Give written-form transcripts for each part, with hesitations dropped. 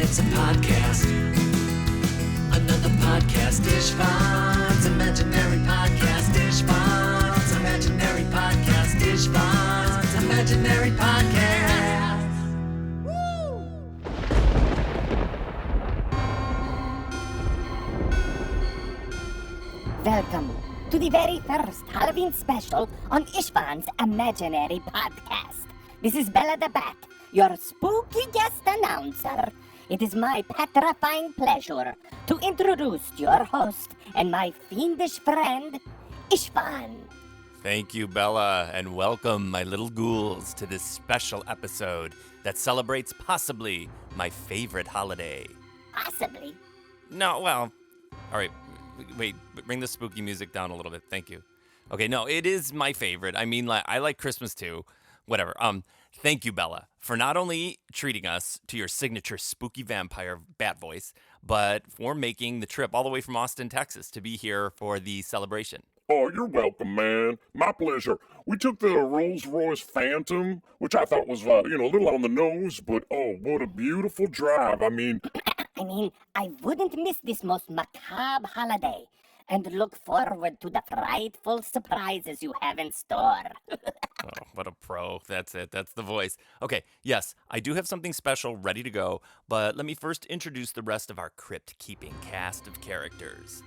It's a podcast. Another podcast. Istvan's imaginary podcast. Istvan's imaginary podcast. Istvan's imaginary podcast. Woo! Welcome to the very first Halloween special on Istvan's Imaginary Podcast. This is Bella the Bat, your spooky guest announcer. It is my petrifying pleasure to introduce your host and my fiendish friend, Istvan. Thank you, Bella, and welcome, my little ghouls, to this special episode that celebrates possibly my favorite holiday. Possibly. No, well, all right, wait, bring the spooky music down a little bit. Thank you. Okay, no, it is my favorite. I mean, I like Christmas too. Whatever. Thank you, Bella, for not only treating us to your signature spooky vampire bat voice, but for making the trip all the way from Austin, Texas, to be here for the celebration. Oh, you're welcome, man. My pleasure. We took the Rolls-Royce Phantom, which I thought was, a little on the nose, but oh, what a beautiful drive. I mean, I wouldn't miss this most macabre holiday and look forward to the frightful surprises you have in store. Oh, what a pro. That's it. That's the voice. Okay, yes, I do have something special ready to go, but let me first introduce the rest of our crypt-keeping cast of characters.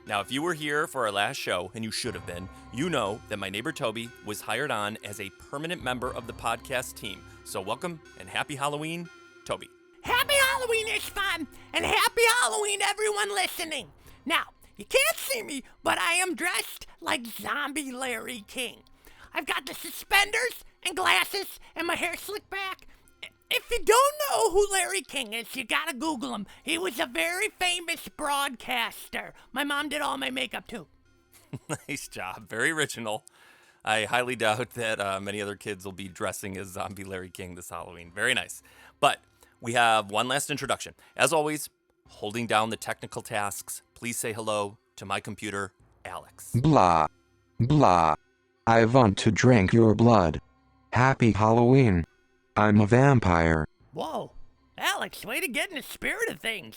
Now, if you were here for our last show, and you should have been, you know that my neighbor Toby was hired on as a permanent member of the podcast team. So welcome and happy Halloween, Toby. Happy Halloween, Istvan, and happy Halloween, everyone listening. Now, you can't see me, but I am dressed like Zombie Larry King. I've got the suspenders and glasses and my hair slicked back. If you don't know who Larry King is, you gotta Google him. He was a very famous broadcaster. My mom did all my makeup, too. Nice job. Very original. I highly doubt that many other kids will be dressing as Zombie Larry King this Halloween. Very nice. But we have one last introduction. As always, holding down the technical tasks, please say hello to my computer, Alex. Blah. Blah. I want to drink your blood. Happy Halloween. I'm a vampire. Whoa, Alex, way to get in the spirit of things.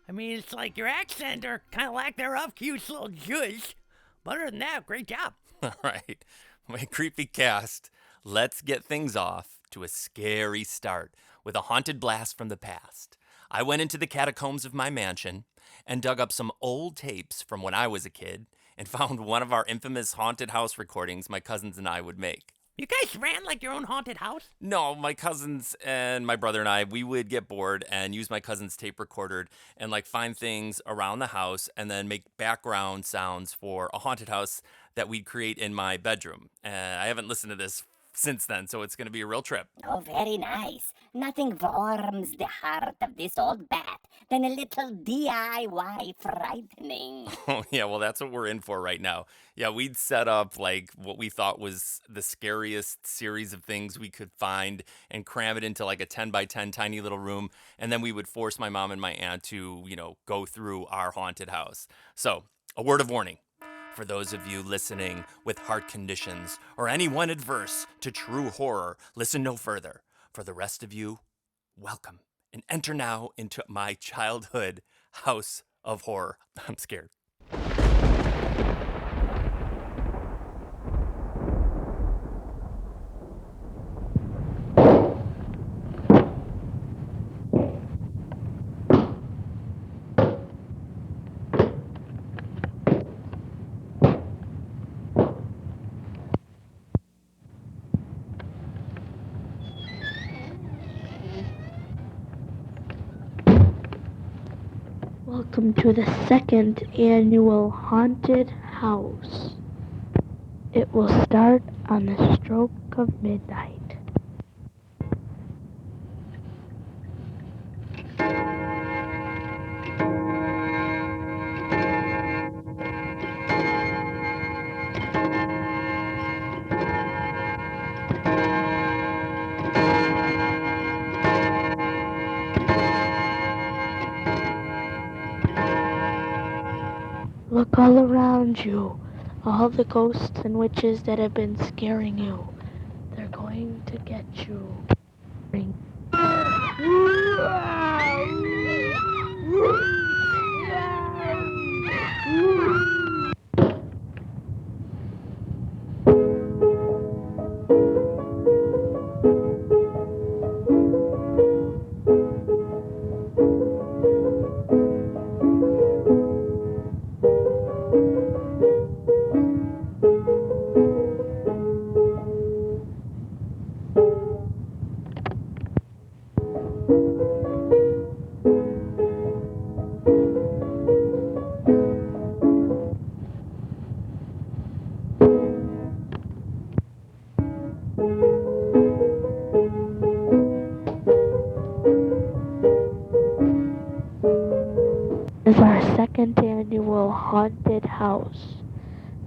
I mean, it's like your accent or kind of lack thereof, cute little judge. But other than that, great job. All right, my creepy cast, let's get things off to a scary start with a haunted blast from the past. I went into the catacombs of my mansion and dug up some old tapes from when I was a kid and found one of our infamous haunted house recordings my cousins and I would make. You guys ran like your own haunted house? No, my cousins and my brother and I, we would get bored and use my cousin's tape recorder and find things around the house and then make background sounds for a haunted house that we'd create in my bedroom. I haven't listened to this since then, so it's going to be a real trip. Oh, very nice. Nothing warms the heart of this old bat than a little DIY frightening. Oh, yeah, well, that's what we're in for right now. Yeah, we'd set up what we thought was the scariest series of things we could find and cram it into a 10 by 10 tiny little room. And then we would force my mom and my aunt to, go through our haunted house. So, a word of warning. For those of you listening with heart conditions or anyone adverse to true horror, listen no further. For the rest of you, welcome and enter now into my childhood house of horror. I'm scared. Welcome to the second annual haunted house. It will start on the stroke of midnight. Look all around you. All the ghosts and witches that have been scaring you. They're going to get you. of our second annual haunted house.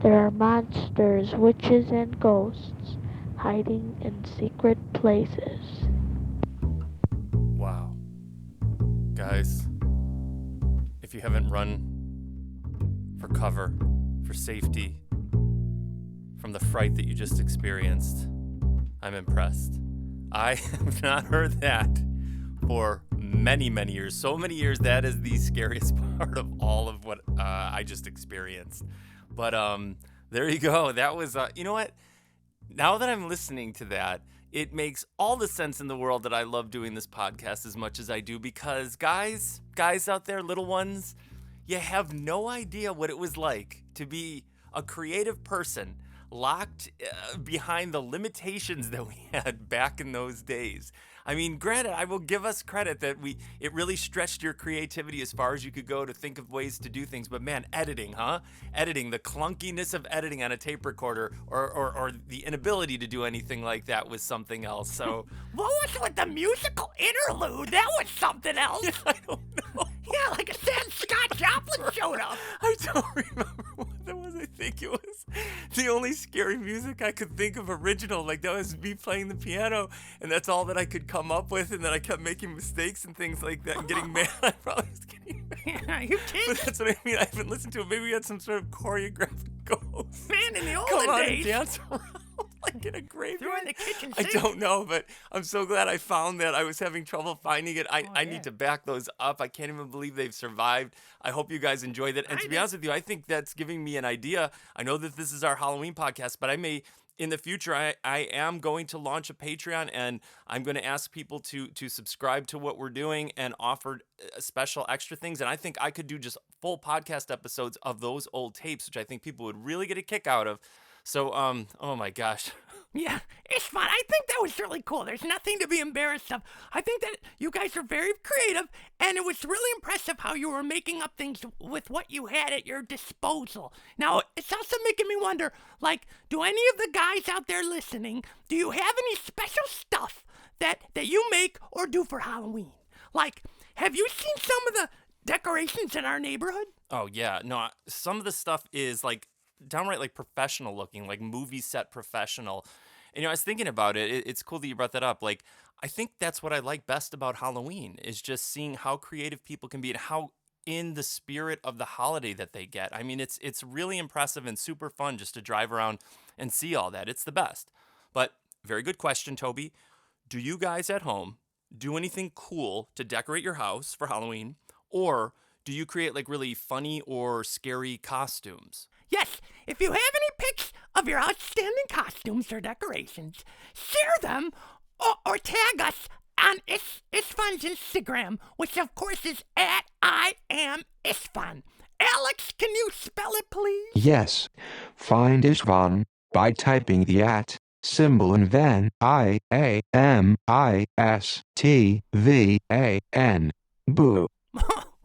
There are monsters, witches, and ghosts hiding in secret places. Wow. Guys, if you haven't run for cover, for safety, from the fright that you just experienced, I'm impressed. I have not heard that for many, many years. So many years, that is the scariest part of all of what I just experienced. But there you go. That was, you know what? Now that I'm listening to that, it makes all the sense in the world that I love doing this podcast as much as I do, because guys out there, little ones, you have no idea what it was like to be a creative person locked behind the limitations that we had back in those days. I mean, granted, I will give us credit that it really stretched your creativity as far as you could go to think of ways to do things. But man, editing, Editing, the clunkiness of editing on a tape recorder, or the inability to do anything like that was something else. So What was with the musical interlude? That was something else. I don't know. Yeah, like a sad Scott Joplin showed up. I don't remember what that was. I think it was the only scary music I could think of original. Like, that was me playing the piano, and that's all that I could come up with, and then I kept making mistakes and things like that and getting mad. I probably was getting mad. Yeah, you But did. that's what I mean. I haven't listened to it. Maybe we had some sort of choreographed ghost. Man, in the Come olden on and days. dance around like in a Threw graveyard. in the kitchen I sink. don't know, but I'm so glad I found that. I was having trouble finding it. I need to back those up. I can't even believe they've survived. I hope you guys enjoyed it. And to be honest with you, I think that's giving me an idea. I know that this is our Halloween podcast, but I may, in the future, I am going to launch a Patreon, and I'm going to ask people to subscribe to what we're doing and offer special extra things. And I think I could do just full podcast episodes of those old tapes, which I think people would really get a kick out of. So, oh my gosh. Yeah, it's fun. I think that was really cool. There's nothing to be embarrassed of. I think that you guys are very creative, and it was really impressive how you were making up things with what you had at your disposal. Now, it's also making me wonder, like, do any of the guys out there listening, do you have any special stuff that you make or do for Halloween? Like, have you seen some of the decorations in our neighborhood? Oh yeah, no, some of the stuff is like downright like professional looking, like movie set professional. And I was thinking about it. It's cool that you brought that up. Like, I think that's what I like best about Halloween, is just seeing how creative people can be and how in the spirit of the holiday that they get. I mean, it's really impressive and super fun just to drive around and see all that. It's the best. But very good question, Toby. Do you guys at home do anything cool to decorate your house for Halloween, or do you create like really funny or scary costumes? Yes, if you have any pics of your outstanding costumes or decorations, share them or tag us on Istvan's Instagram, which of course is at I am Istvan. Alex, can you spell it, please? Yes. Find Istvan by typing the @ symbol and then IAMISTVAN. Boo.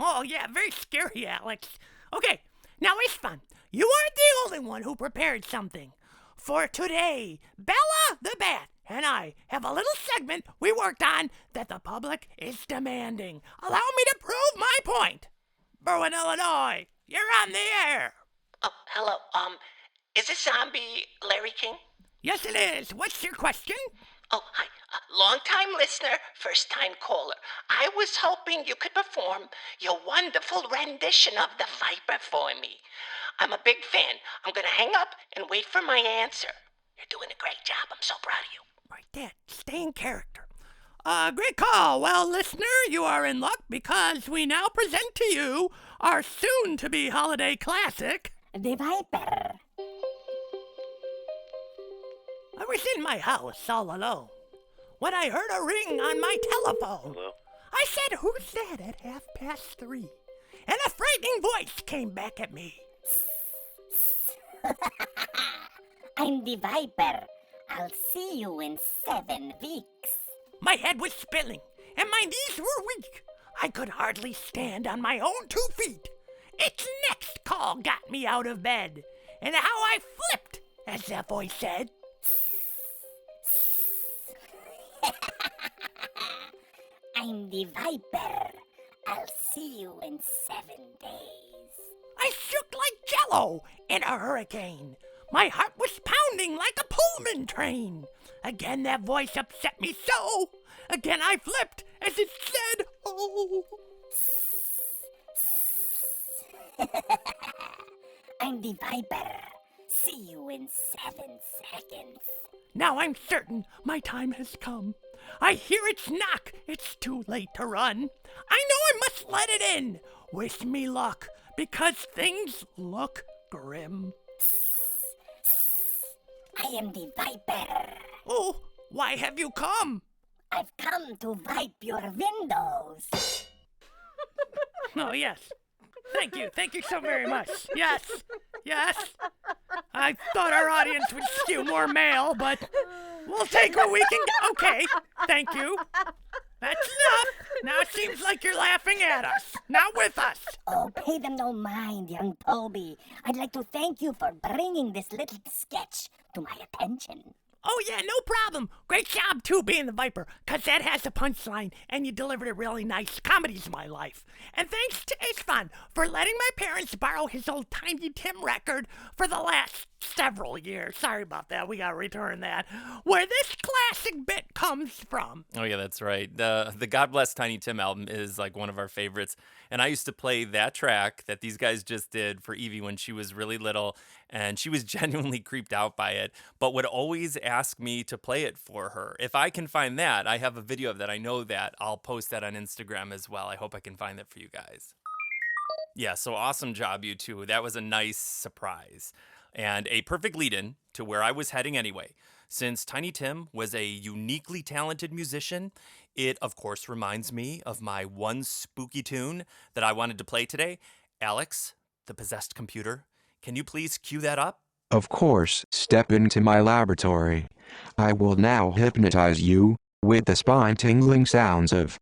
Oh, yeah, very scary, Alex. Okay, now Istvan, you aren't the only one who prepared something. For today, Bella the Bat and I have a little segment we worked on that the public is demanding. Allow me to prove my point. Berwyn, Illinois, you're on the air. Oh, hello. Is this zombie Larry King? Yes, it is. What's your question? Oh, hi. Long-time listener, first-time caller. I was hoping you could perform your wonderful rendition of The Viper for me. I'm a big fan. I'm going to hang up and wait for my answer. You're doing a great job. I'm so proud of you. Right there. Stay in character. Great call. Well, listener, you are in luck because we now present to you our soon-to-be holiday classic. The Viper. I was in my house all alone when I heard a ring on my telephone. Hello? I said, "Who's that?" at 3:30. And a frightening voice came back at me. I'm the Viper. I'll see you in 7 weeks. My head was spinning, and my knees were weak. I could hardly stand on my own 2 feet. Its next call got me out of bed, and how I flipped, as that voice said. I'm the Viper. I'll see you in 7 days. I shook like jello in a hurricane. My heart was pounding like a Pullman train. Again that voice upset me so. Again I flipped as it said, oh. I'm the Viper. See you in 7 seconds. Now I'm certain my time has come. I hear its knock. It's too late to run. I know I must let it in. Wish me luck, because things look grim. I am the Viper. Oh, why have you come? I've come to wipe your windows. Oh, yes. Thank you so very much. Yes. I thought our audience would skew more male, but we'll take what we can get. Okay, thank you. That's enough. Now it seems like you're laughing at us, not with us. Oh, pay them no mind, young Toby. I'd like to thank you for bringing this little sketch to my attention. Oh, yeah, no problem. Great job, too, being the Viper, because that has a punchline, and you delivered it really nice. Comedy's my life. And thanks to Istvan for letting my parents borrow his old Tiny Tim record for the last several years. Sorry about that. We got to return that. Where this classic bit comes from. Oh, yeah, that's right. The God Bless Tiny Tim album is like one of our favorites. And I used to play that track that these guys just did for Evie when she was really little, and she was genuinely creeped out by it, but would always ask me to play it for her. If I can find that, I have a video of that. I know that. I'll post that on Instagram as well. I hope I can find that for you guys. Yeah, so awesome job, you two. That was a nice surprise. And a perfect lead-in to where I was heading anyway. Since Tiny Tim was a uniquely talented musician, it, of course, reminds me of my one spooky tune that I wanted to play today. Alex, the possessed computer, can you please cue that up? Of course, step into my laboratory. I will now hypnotize you with the spine-tingling sounds of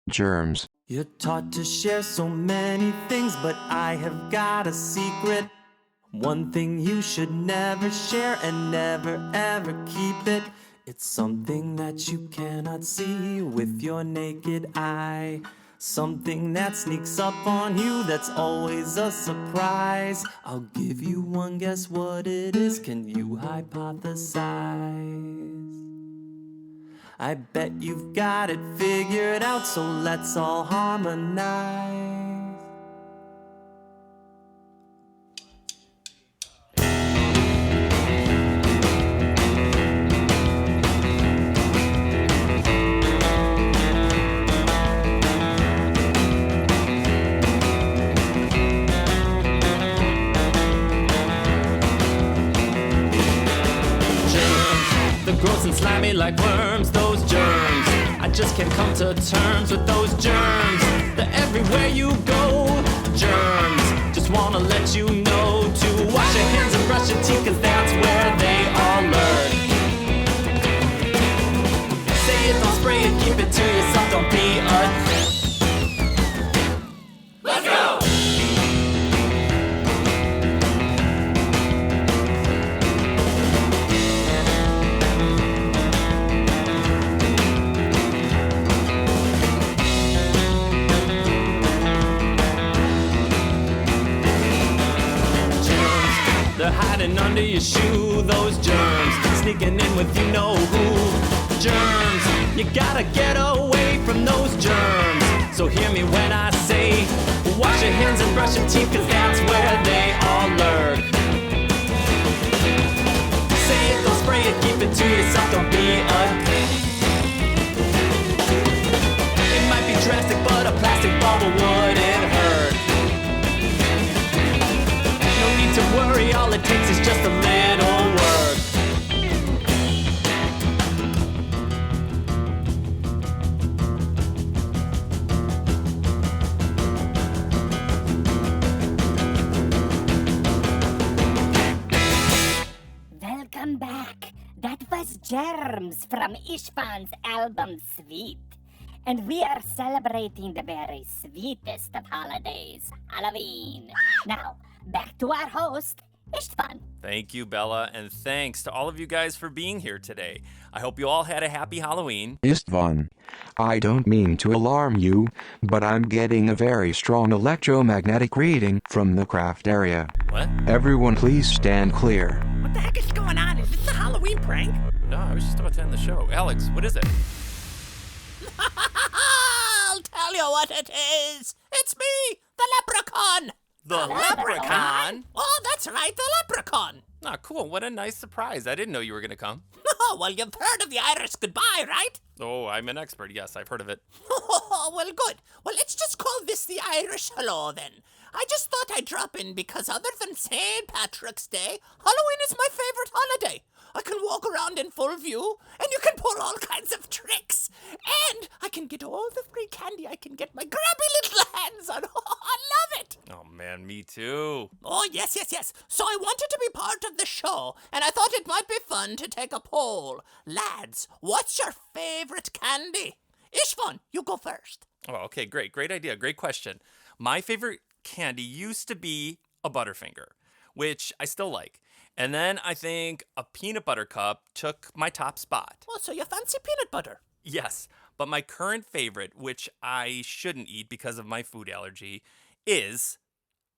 germs. You're taught to share so many things, but I have got a secret. One thing you should never share and never ever keep it. It's something that you cannot see with your naked eye. Something that sneaks up on you that's always a surprise. I'll give you one guess what it is. Can you hypothesize? I bet you've got it figured out, so let's all harmonize. Gross and slimy like worms, those germs. I just can't come to terms with those germs. They're everywhere you go, germs. Just wanna let you know to wash your hands and brush your teeth, 'cause that's where they all learn. Say it, don't spray it, keep it to yourself, don't be a... Let's go! They're hiding under your shoe, those germs. Sneaking in with you know who. Germs, you gotta get away from those germs. So hear me when I say, wash your hands and brush your teeth, 'cause that's where they all lurk. Say it, don't spray it, keep it to yourself, don't be a... It might be drastic, but a plastic bubble wouldn't hurt. No need to worry, all it takes is just a little work. Welcome back. That was Germs from Istvan's album Sweet. And we are celebrating the very sweetest of holidays, Halloween. Now, back to our host, Istvan. Thank you, Bella, and thanks to all of you guys for being here today. I hope you all had a happy Halloween. Istvan. I don't mean to alarm you, but I'm getting a very strong electromagnetic reading from the craft area. What? Everyone please stand clear. What the heck is going on? Is this a Halloween prank? No, I was just about to end the show. Alex, what is it? I'll tell you what it is. It's me, the Leprechaun. The Leprechaun? Oh, that's right, the Leprechaun. Ah, cool. What a nice surprise. I didn't know you were going to come. Oh, well, you've heard of the Irish goodbye, right? Oh, I'm an expert. Yes, I've heard of it. Oh, well, good. Well, let's just call this the Irish hello, then. I just thought I'd drop in because other than St. Patrick's Day, Halloween is my favorite holiday. I can walk around in full view, and you can pull all kinds of tricks. And I can get all the free candy I can get my grubby little hands on. Oh, I love it. Oh, man, me too. Oh, yes. So I wanted to be part of the show, and I thought it might be fun to take a poll. Lads, what's your favorite candy? Istvan, you go first. Oh, okay, great. Great idea. Great question. My favorite candy used to be a Butterfinger, which I still like. And then I think a peanut butter cup took my top spot. Oh, so you fancy peanut butter? Yes, but my current favorite, which I shouldn't eat because of my food allergy, is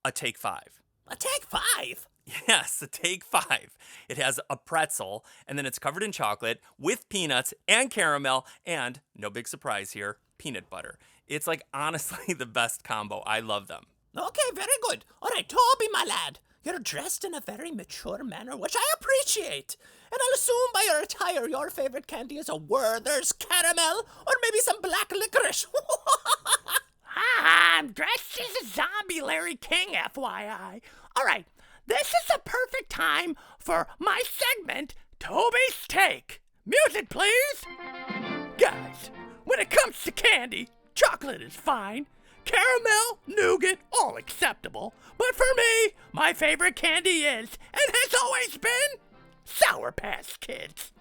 a Take 5. A Take 5? Yes, a Take 5. It has a pretzel, and then it's covered in chocolate with peanuts and caramel, and, no big surprise here, peanut butter. It's like honestly the best combo. I love them. Okay, very good. All right, Toby, my lad. You're dressed in a very mature manner, which I appreciate. And I'll assume by your attire your favorite candy is a Werther's caramel or maybe some black licorice. I'm dressed as a zombie Larry King, FYI. All right, this is the perfect time for my segment, Toby's Take. Music, please. Guys, when it comes to candy, chocolate is fine. Caramel, nougat, all acceptable. But for me, my favorite candy is, and has always been, Sour Patch Kids.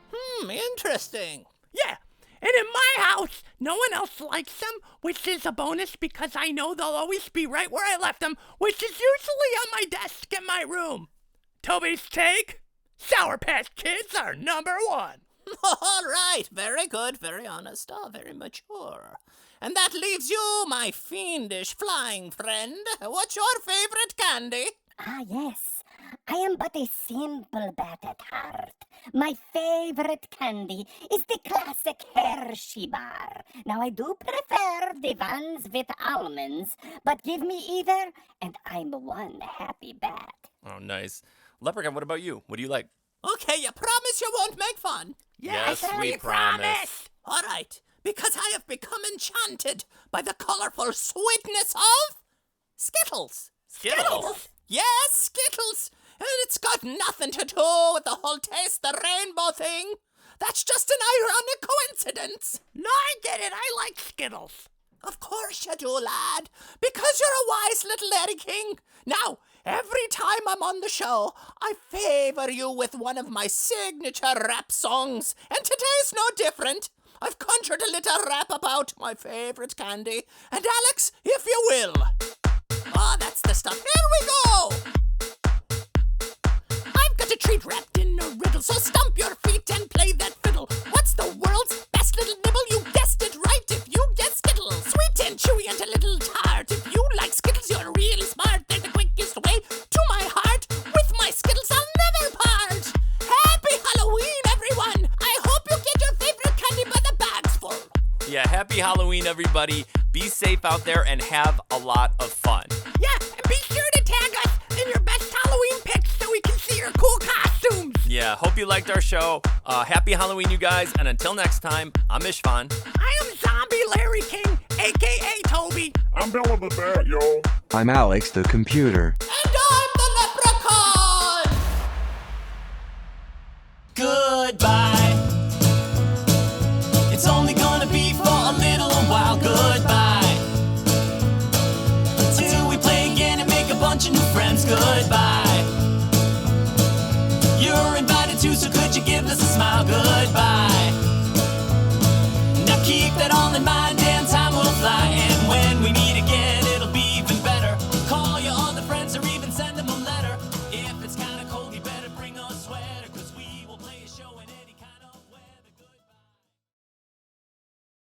Interesting. Yeah, and in my house, no one else likes them, which is a bonus because I know they'll always be right where I left them, which is usually on my desk in my room. Toby's Take, Sour Patch Kids are number one. All right, very good, very honest, very mature. And that leaves you, my fiendish flying friend. What's your favorite candy? Ah, yes. I am but a simple bat at heart. My favorite candy is the classic Hershey bar. Now, I do prefer the ones with almonds, but give me either, and I'm one happy bat. Oh, nice. Leprechaun, what about you? What do you like? Okay, you promise you won't make fun? Yes, we promise. All right, because I have become enchanted by the colorful sweetness of Skittles. Skittles? Yes, Skittles. And it's got nothing to do with the whole taste the rainbow thing. That's just an ironic coincidence. No, I get it. I like Skittles. Of course you do, lad. Because you're a wise little Larry King. Now, every time I'm on the show, I favor you with one of my signature rap songs. And today's no different. I've conjured a little rap about my favorite candy. And Alex, if you will. Oh, that's the stuff. Here we go. I've got a treat wrapped in a riddle, so stomp your feet and play that fiddle. What's the world's best little nibble? You guessed it right if you guess Skittles. Sweet and chewy and a little tart. If you like Skittles, you're really smart. They're the quickest way to my heart. With my Skittles, I'll never part. Happy Halloween, everyone. I hope you get your favorite candy by the bags full. Yeah, happy Halloween, everybody. Be safe out there and have a lot of fun. Yeah, and be sure to tag us in your best Halloween pics so we can see your cool costumes. Yeah, hope you liked our show. Happy Halloween, you guys. And until next time, I'm Istvan. I am Zombie Larry King, a.k.a. Toby. I'm Bella the Bat, yo. I'm Alex the computer. And I'm the Leprechaun. Goodbye. It's only gonna be for a little while. Goodbye. Until we play again and make a bunch of new friends. Goodbye.